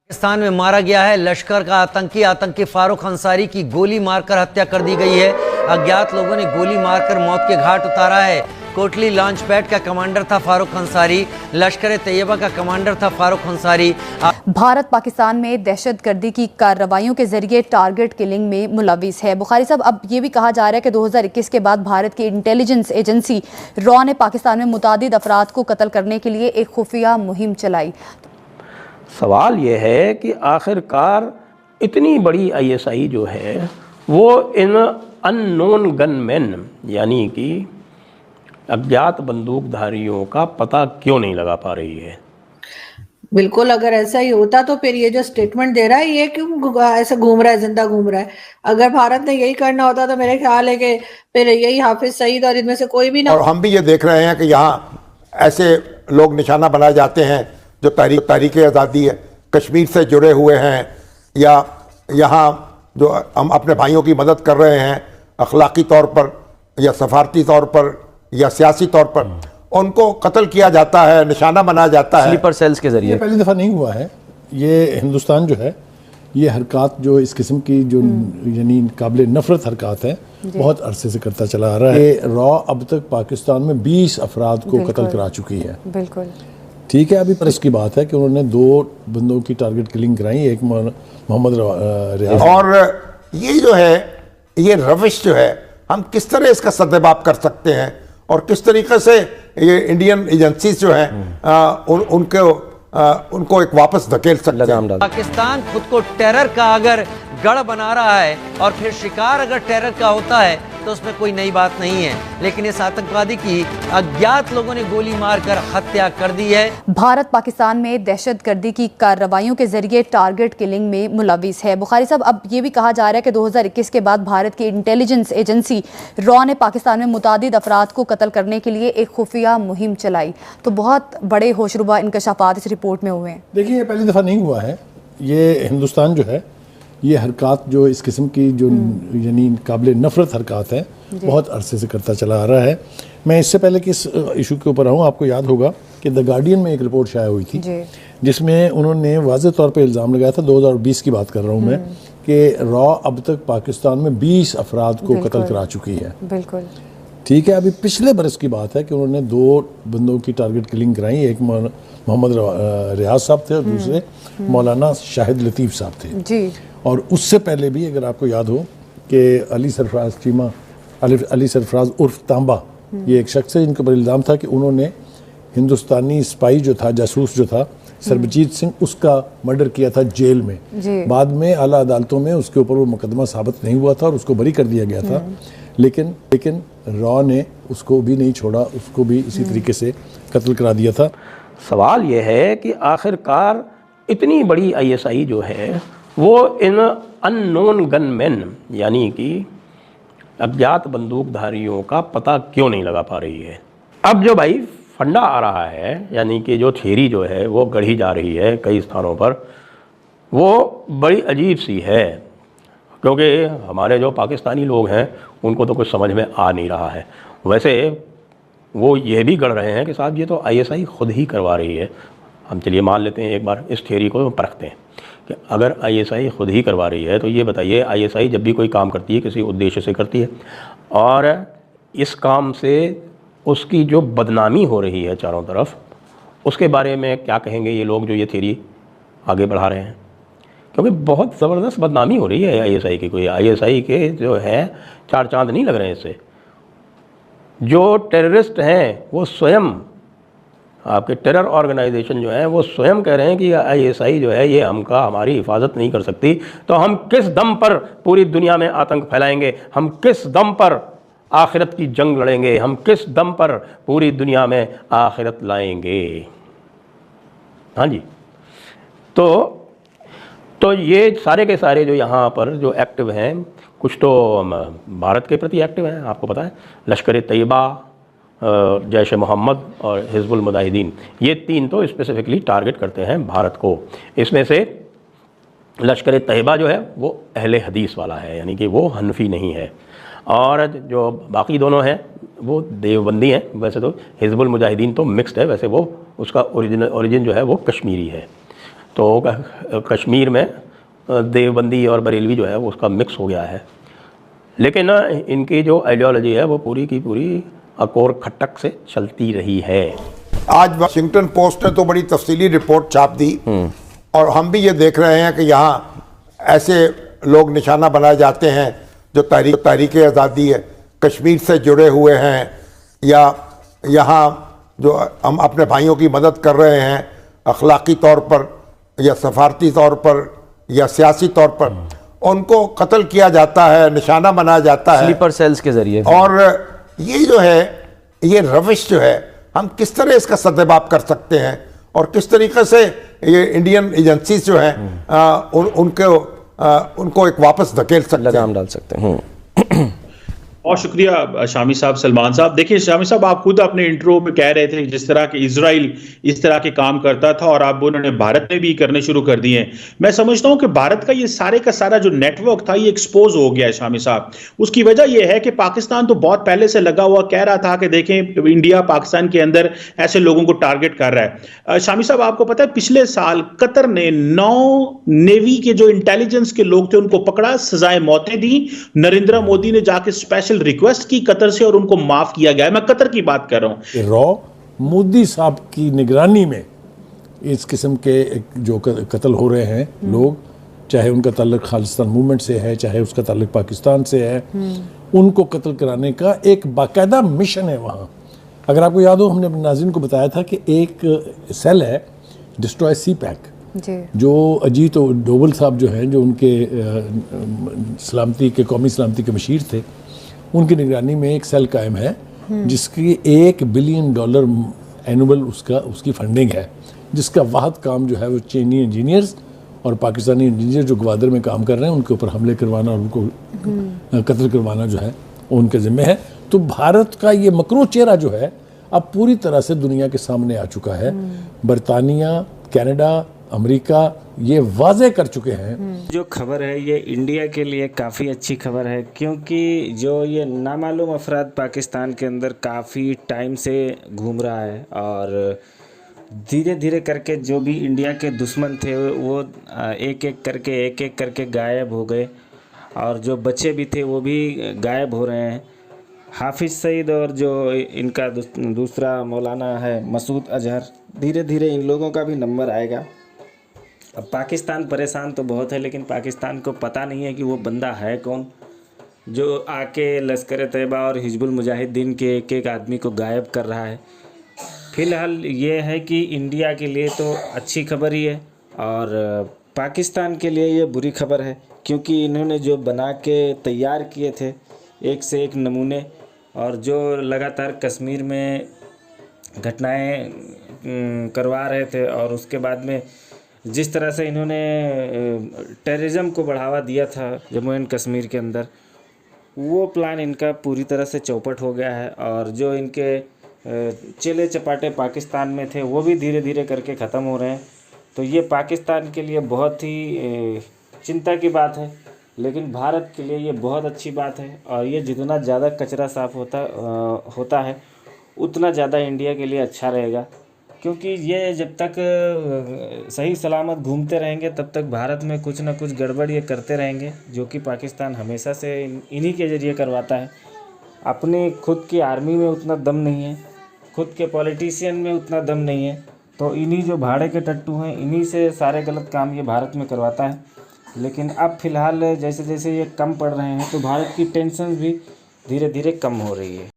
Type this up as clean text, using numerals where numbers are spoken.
पाकिस्तान में मारा गया है लश्कर का आतंकी फारूक अंसारी की गोली मारकर हत्या कर दी गई है। अज्ञात लोगों ने गोली मारकर मौत के घाट उतारा है। कोटली लॉन्च पैड का कमांडर था फारूक अंसारी, लश्कर तैयबा का कमांडर था फारूक अंसारी। भारत पाकिस्तान में दहशतगर्दी की कार्रवाइयों के जरिए टारगेट किलिंग में मुलविस है। बुखारी साहब, अब ये भी कहा जा रहा है कि 2021 के बाद भारत की इंटेलिजेंस एजेंसी रॉ ने पाकिस्तान में मुतादिद अफराद को कत्ल करने के लिए एक खुफिया मुहिम चलाई। सवाल ये है कि आखिरकार इतनी बड़ी आईएसआई जो है वो इन अननोन गनमैन यानी कि अज्ञात बंदूकधारियों का पता क्यों नहीं लगा पा रही है। बिल्कुल, अगर ऐसा ही होता तो फिर ये जो स्टेटमेंट दे रहा है ये क्यों ऐसे घूम रहा है, जिंदा घूम रहा है। अगर भारत ने यही करना होता तो मेरे ख्याल है कि फिर यही हाफिज सईद और इनमें से कोई भी ना। और हम भी ये देख रहे हैं कि यहाँ ऐसे लोग निशाना बनाए जाते हैं जो तारीख आज़ादी है कश्मीर से जुड़े हुए हैं, या यहाँ जो हम अपने भाइयों की मदद कर रहे हैं अखलाकी तौर पर या सफारती तौर पर या सियासी तौर पर, उनको कत्ल किया जाता है, निशाना बनाया जाता है स्लीपर सेल्स के जरिए। पहली दफ़ा नहीं हुआ है। ये हिंदुस्तान जो है ये हरकत जो इस किस्म की जो यानी काबिल नफरत हरकत है बहुत अरसे से करता चला आ रहा है। ये रॉ अब तक पाकिस्तान में 20 अफराद को कत्ल करा चुकी है। बिल्कुल ठीक है, अभी पर इसकी बात है कि उन्होंने 2 बंदों की टारगेट किलिंग कराई, एक मोहम्मद रियाज। और ये जो है ये रविश जो है हम किस तरह इसका सद्भाव कर सकते हैं और किस तरीके से ये इंडियन एजेंसीज जो है उनको एक वापस धकेल सकते हैं। पाकिस्तान खुद को टेरर का अगर गढ़ बना रहा है और फिर शिकार अगर टेरर का होता है तो उसमें कोई नई बात नहीं है, लेकिन इस आतंकवादी की अज्ञात लोगों ने गोली मारकर हत्या कर दी है। भारत पाकिस्तान में दहशतगर्दी की कार्रवाइयों के जरिए टारगेट किलिंग में मुलविस है। बुखारी साहब, अब ये भी कहा जा रहा है कि 2021 के बाद भारत की इंटेलिजेंस एजेंसी रॉ ने पाकिस्तान में मुतादिद अफराद को कत्ल करने के लिए एक खुफिया मुहिम चलाई। तो बहुत बड़े होशरुबा इंकशाफात इस रिपोर्ट में हुए हैं। देखिए, ये पहली दफ़ा नहीं हुआ है। ये हिंदुस्तान जो है ये हरकत जो इस किस्म की जो यानी काबिल नफरत हरकत है बहुत अरसे से करता चला आ रहा है। मैं इससे पहले कि इस इशू के ऊपर आऊँ, आपको याद होगा कि द गार्डियन में एक रिपोर्ट शाया हुई थी जिसमें उन्होंने वाज़ेह तौर पे इल्ज़ाम लगाया था, 2020 की बात कर रहा हूँ मैं, कि रॉ अब तक पाकिस्तान में 20 अफराद को कत्ल करा चुकी है। बिल्कुल ठीक है, अभी पिछले बरस की बात है कि उन्होंने 2 बंदों की टारगेट किलिंग कराई, एक मोहम्मद रियाज साहब थे और दूसरे मौलाना शाहिद लतीफ़ साहब थे जी। और उससे पहले भी अगर आपको याद हो कि अली सरफराज उर्फ तांबा, ये एक शख्स है जिनके ऊपर इल्ज़ाम था कि उन्होंने हिंदुस्तानी स्पाई जो था, जासूस जो था सरबजीत सिंह, उसका मर्डर किया था जेल में। बाद में आला अदालतों में उसके ऊपर वो मुकदमा साबित नहीं हुआ था और उसको बरी कर दिया गया था, लेकिन रॉ ने उसको भी नहीं छोड़ा, उसको भी इसी तरीके से कत्ल करा दिया था। सवाल ये है कि आखिरकार इतनी बड़ी आईएसआई जो है वो इन अननोन गनमैन यानी कि अज्ञात बंदूकधारियों का पता क्यों नहीं लगा पा रही है। अब जो भाई फंडा आ रहा है यानी कि जो थ्योरी जो है वो गढ़ी जा रही है कई स्थानों पर, वो बड़ी अजीब सी है, क्योंकि हमारे जो पाकिस्तानी लोग हैं उनको तो कुछ समझ में आ नहीं रहा है। वैसे वो ये भी गढ़ रहे हैं कि साहब ये तो आईएसआई खुद ही करवा रही है। हम चलिए मान लेते हैं, एक बार इस थ्योरी को परखते हैं कि अगर आईएसआई खुद ही करवा रही है तो ये बताइए, आईएसआई जब भी कोई काम करती है किसी उद्देश्य से करती है और इस काम से उसकी जो बदनामी हो रही है चारों तरफ, उसके बारे में क्या कहेंगे ये लोग जो ये थ्योरी आगे बढ़ा रहे हैं, क्योंकि बहुत ज़बरदस्त बदनामी हो रही है आईएसआई की। कोई आईएसआई के जो है 4 चांद नहीं लग रहे हैं इससे। जो टेररिस्ट हैं वो स्वयं, आपके टेरर ऑर्गेनाइजेशन जो है वो स्वयं कह रहे हैं कि आईएसआई जो है ये हमारी हिफाजत नहीं कर सकती, तो हम किस दम पर पूरी दुनिया में आतंक फैलाएंगे, हम किस दम पर आखिरत की जंग लड़ेंगे, हम किस दम पर पूरी दुनिया में आखिरत लाएंगे। हाँ जी, तो ये सारे के सारे जो यहाँ पर जो एक्टिव हैं, कुछ तो भारत के प्रति एक्टिव हैं, आपको पता है, लश्कर तैयबा, जैश मोहम्मद और हिजबुल मुजाहिदीन, ये 3 तो स्पेसिफिकली टारगेट करते हैं भारत को। इसमें से लश्कर तैयबा जो है वो अहले हदीस वाला है, यानी कि वो हनफी नहीं है, और जो बाकी दोनों हैं वो देवबंदी हैं। वैसे तो हिजबुल मुजाहिदीन तो मिक्स्ड है, वैसे वो उसका ओरिजिन जो है वो कश्मीरी है। तो कश्मीर में देवबंदी और बरेलवी जो है वो उसका मिक्स हो गया है। लेकिन ना इनकी जो आइडियोलॉजी है वो पूरी की पूरी अकोर खटक से चलती रही है। आज वाशिंगटन पोस्ट ने तो बड़ी तफसीली रिपोर्ट छाप दी और हम भी ये देख रहे हैं कि यहाँ ऐसे लोग निशाना बनाए जाते हैं जो तारीख आज़ादी है कश्मीर से जुड़े हुए हैं, या यहाँ जो हम अपने भाइयों की मदद कर रहे हैं अखलाकी तौर पर या सफारती तौर पर या सियासी तौर पर, उनको कत्ल किया जाता है, निशाना बनाया जाता है स्लीपर सेल्स के जरिए। और ये जो है ये रविश जो है हम किस तरह इसका सद्भाव कर सकते हैं और किस तरीके से ये इंडियन एजेंसीज जो हैं उनको एक वापस धकेल सकते हैं, लगाम डाल सकते हैं। बहुत शुक्रिया शामी साहब, सलमान साहब। देखिए शामी साहब, आप खुद अपने इंट्रो में कह रहे थे जिस तरह के इजराइल इस तरह के काम करता था और अब उन्होंने भारत में भी करने शुरू कर दिए हैं। मैं समझता हूं कि भारत का ये सारे का सारा जो नेटवर्क था ये एक्सपोज हो गया है शामी साहब। उसकी वजह यह है कि पाकिस्तान तो बहुत पहले से लगा हुआ कह रहा था कि देखें इंडिया पाकिस्तान के अंदर ऐसे लोगों को टारगेट कर रहा है। शामी साहब, आपको पता है पिछले साल कतर ने 9 नेवी के जो इंटेलिजेंस के लोग थे उनको पकड़ा, सजाएं मौतें दी। नरेंद्र मोदी ने जाके स्पेशल रिक्वेस्ट की कतर से और उनको माफ किया गया है। मैं कतर की बात कर रहा हूं। रॉ मोदी साहब की निगरानी में इस किस्म के जो कत्ल हो रहे हैं लोग, चाहे उनका ताल्लुक खालिस्तान मूवमेंट से है चाहे उसका ताल्लुक पाकिस्तान से है, उनको कत्ल कराने का एक बाकायदा मिशन है वहाँ। अगर आपको याद हो, हमने अपने नाज़रीन को बताया था कि एक सेल है डिस्ट्रॉय सी पैक, जो अजीत डोवल साहब जो हैं, जो उनके सलामती के कौमी सलामती के मशीर थे, उनकी निगरानी में एक सेल कायम है जिसकी $1 बिलियन एनुअल उसकी फंडिंग है, जिसका वाहद काम जो है वो चीनी इंजीनियर्स और पाकिस्तानी इंजीनियर जो ग्वादर में काम कर रहे हैं उनके ऊपर हमले करवाना और उनको कत्ल करवाना जो है उनके ज़िम्मे है। तो भारत का ये मकरू चेहरा जो है अब पूरी तरह से दुनिया के सामने आ चुका है। बरतानिया, कनाडा, अमेरिका ये वाजे कर चुके हैं। जो खबर है ये इंडिया के लिए काफ़ी अच्छी खबर है, क्योंकि जो ये नामालूम अफराद पाकिस्तान के अंदर काफ़ी टाइम से घूम रहा है और धीरे धीरे करके जो भी इंडिया के दुश्मन थे वो एक एक करके गायब हो गए और जो बच्चे भी थे वो भी गायब हो रहे हैं। हाफिज़ सईद और जो इनका दूसरा मौलाना है मसूद अजहर, धीरे धीरे इन लोगों का भी नंबर आएगा। अब पाकिस्तान परेशान तो बहुत है, लेकिन पाकिस्तान को पता नहीं है कि वो बंदा है कौन जो आके लश्कर तैयबा और हिजबुल मुजाहिदीन के एक एक आदमी को गायब कर रहा है। फ़िलहाल ये है कि इंडिया के लिए तो अच्छी खबर ही है और पाकिस्तान के लिए ये बुरी खबर है, क्योंकि इन्होंने जो बना के तैयार किए थे एक से एक नमूने, और जो लगातार कश्मीर में घटनाएं करवा रहे थे और उसके बाद में जिस तरह से इन्होंने टेररिज्म को बढ़ावा दिया था जम्मू एंड कश्मीर के अंदर, वो प्लान इनका पूरी तरह से चौपट हो गया है। और जो इनके चेले चपाटे पाकिस्तान में थे वो भी धीरे धीरे करके ख़त्म हो रहे हैं। तो ये पाकिस्तान के लिए बहुत ही चिंता की बात है, लेकिन भारत के लिए ये बहुत अच्छी बात है। और ये जितना ज़्यादा कचरा साफ़ होता है उतना ज़्यादा इंडिया के लिए अच्छा रहेगा, क्योंकि ये जब तक सही सलामत घूमते रहेंगे तब तक भारत में कुछ ना कुछ गड़बड़ ये करते रहेंगे, जो कि पाकिस्तान हमेशा से इन्हीं के ज़रिए करवाता है। अपनी खुद की आर्मी में उतना दम नहीं है, खुद के पॉलिटिशियन में उतना दम नहीं है, तो इन्हीं जो भाड़े के टट्टू हैं इन्हीं से सारे गलत काम ये भारत में करवाता है। लेकिन अब फ़िलहाल जैसे जैसे ये कम पड़ रहे हैं तो भारत की टेंशन भी धीरे धीरे कम हो रही है।